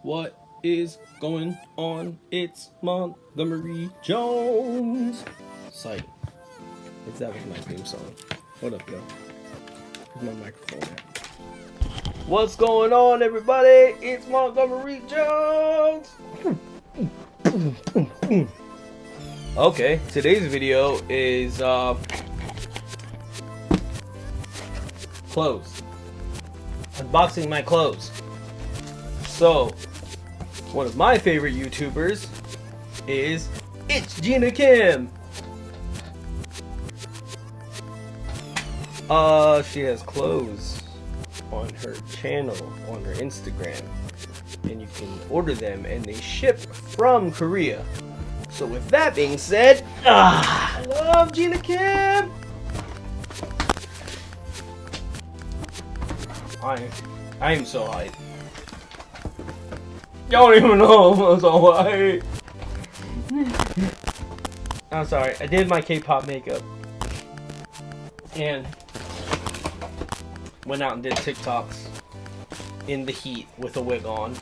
What is going on? It's Montgomery Jones. Sight. If that was my theme song. What up, yo? Where's my microphone at? What's going on, everybody? It's Montgomery Jones. Okay, today's video is clothes. Unboxing my clothes. So, one of my favorite YouTubers is It's Gina Kim. She has clothes on her channel, on her Instagram, and you can order them and they ship from Korea. So with that being said, I love Gina Kim. I am so hyped. Y'all don't even know I'm so hyped. I'm sorry, I did my K-pop makeup and went out and did TikToks in the heat with a wig on,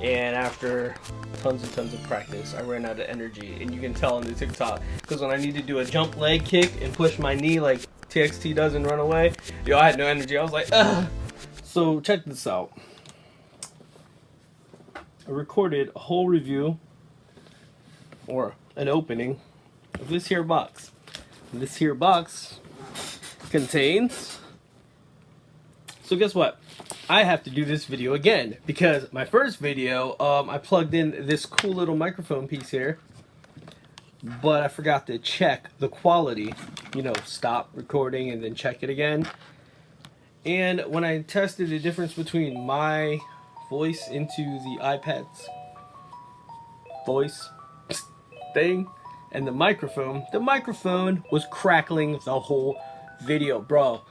and after tons and tons of practice I ran out of energy, and you can tell in the TikTok because when I need to do a jump leg kick and push my knee like TXT does and run away, yo, I had no energy. I was like, ugh. So check this out. I recorded a whole review or an opening of this here box. This here box contains, so guess what? I have to do this video again because my first video I plugged in this cool little microphone piece here, but I forgot to check the quality, you know, stop recording and then check it again. And when I tested the difference between my voice into the iPad's voice thing and the microphone was crackling the whole video, bro.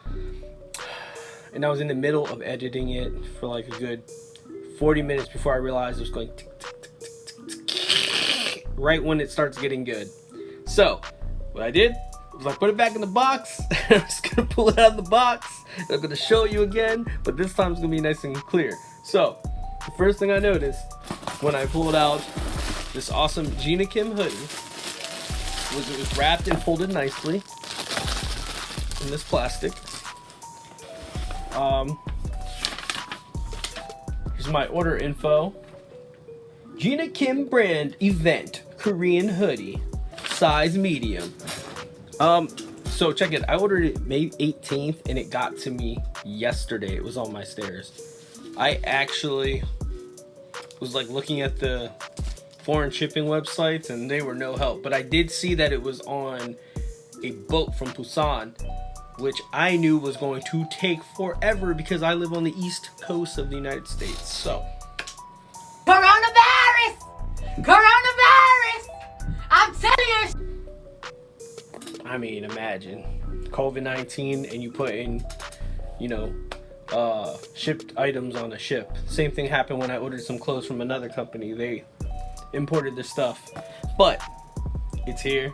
And I was in the middle of editing it for like a good 40 minutes before I realized it was going tick, tick, tick, tick, tick, tick, right when it starts getting good. So what I did was I put it back in the box. I'm just gonna pull it out of the box. I'm gonna show you again, but this time it's gonna be nice and clear. So the first thing I noticed when I pulled out this awesome Gina Kim hoodie was it was wrapped and folded nicely in this plastic. Here's my order info. Gina Kim brand event Korean hoodie, size medium. So check it. I ordered it May 18th and it got to me yesterday. It was on my stairs. I actually was like looking at the foreign shipping websites and they were no help, but I did see that it was on a boat from Busan, which I knew was going to take forever because I live on the east coast of the United States. So coronavirus, I'm telling you. I mean, imagine COVID-19 and you put in, you know, shipped items on a ship. Same thing happened when I ordered some clothes from another company. They imported the stuff, but it's here.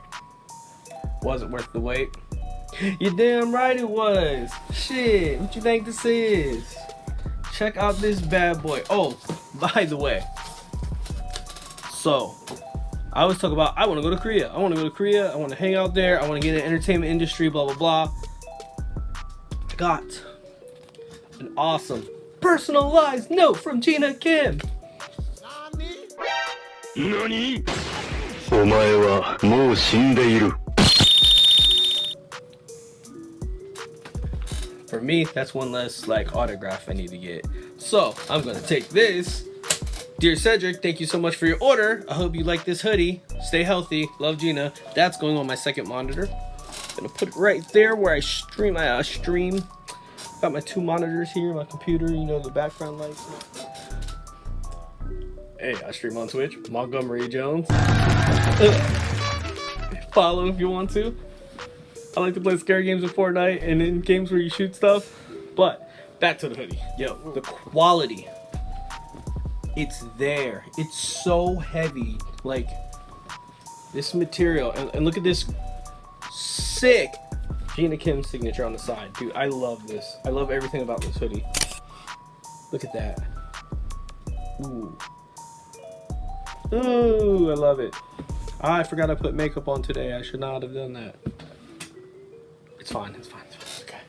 Wasn't worth the wait. You're damn right it was. Shit, what you think this is? Check out this bad boy. Oh, by the way, so I always talk about I want to go to Korea. I want to go to Korea. I want to hang out there. I want to get in the entertainment industry, blah, blah, blah. I got an awesome personalized note from Gina Kim. NANI? お前はもう死んでいる. For me, that's one less like autograph I need to get. So I'm gonna take this. Dear Cedric, thank you so much for your order. I hope you like this hoodie. Stay healthy. Love, Gina. That's going on my second monitor. Gonna put it right there where I stream. Got my two monitors here, my computer, you know, the background lights. Hey, I stream on Twitch, Montgomery Jones. Follow if you want to. I like to play scary games in Fortnite and in games where you shoot stuff. But back to the hoodie. Yo, the quality. It's there. It's so heavy. Like this material. And look at this sick Gina Kim signature on the side. Dude, I love this. I love everything about this hoodie. Look at that. Ooh. Ooh, I love it. I forgot I put makeup on today. I should not have done that. It's fine. It's fine. It's fine.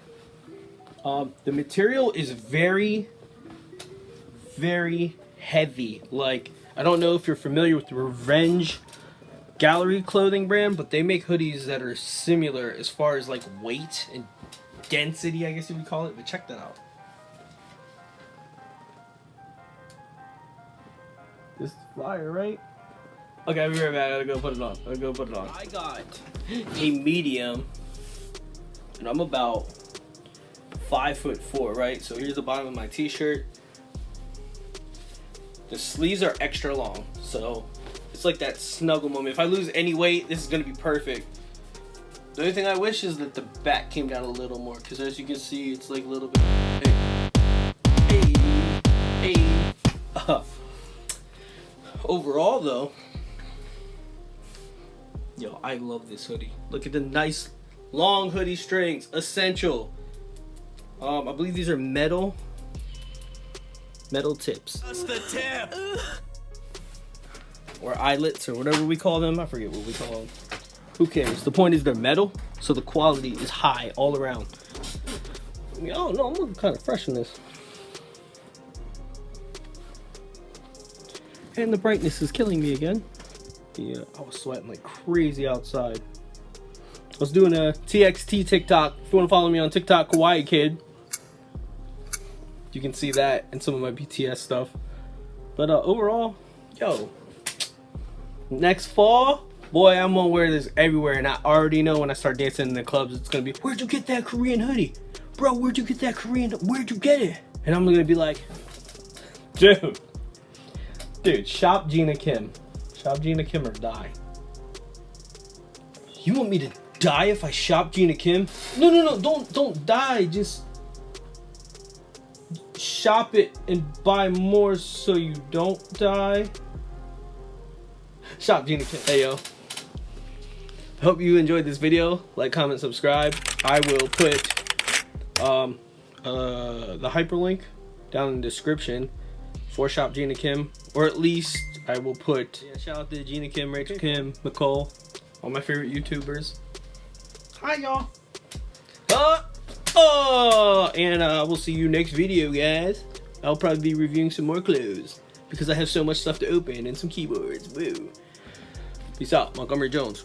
Okay. The material is very, very heavy. Like, I don't know if you're familiar with the Revenge Gallery clothing brand, but they make hoodies that are similar as far as like weight and density, I guess you would call it. But check that out. This is fire, right? Okay, I'll be right back. I gotta go put it on. I got a medium, and I'm about 5'4", right? So here's the bottom of my t-shirt. The sleeves are extra long, so it's like that snuggle moment. If I lose any weight, this is gonna be perfect. The only thing I wish is that the back came down a little more, because as you can see, it's like a little bit. Hey. Overall, though, yo, I love this hoodie. Look at the nice long hoodie strings. Essential. I believe these are metal tips. That's the tip. Or eyelets, or whatever we call them. I forget what we call them. Who cares? The point is they're metal, so the quality is high all around. I mean, I don't know, I'm looking kind of fresh in this. And the brightness is killing me again. Yeah, I was sweating like crazy outside. I was doing a TXT TikTok. If you want to follow me on TikTok, Kawaii Kid, you can see that and some of my BTS stuff. But overall, yo, next fall, boy, I'm gonna wear this everywhere. And I already know when I start dancing in the clubs, it's gonna be, where'd you get that Korean hoodie? Bro, where'd you get that Korean, where'd you get it? And I'm gonna be like, Dude, shop Gina Kim. Shop Gina Kim or die. You want me to die if I shop Gina Kim? No, don't die. Just shop it and buy more so you don't die. Shop Gina Kim. Hey, yo. Hope you enjoyed this video. Like, comment, subscribe. I will put the hyperlink down in the description for Shop Gina Kim, or at least I will put, shout out to Gina Kim, Rachel Kim, Nicole, all my favorite YouTubers. Hi, y'all. And we'll see you next video, guys. I'll probably be reviewing some more clothes because I have so much stuff to open and some keyboards. Woo. Peace out, Montgomery Jones.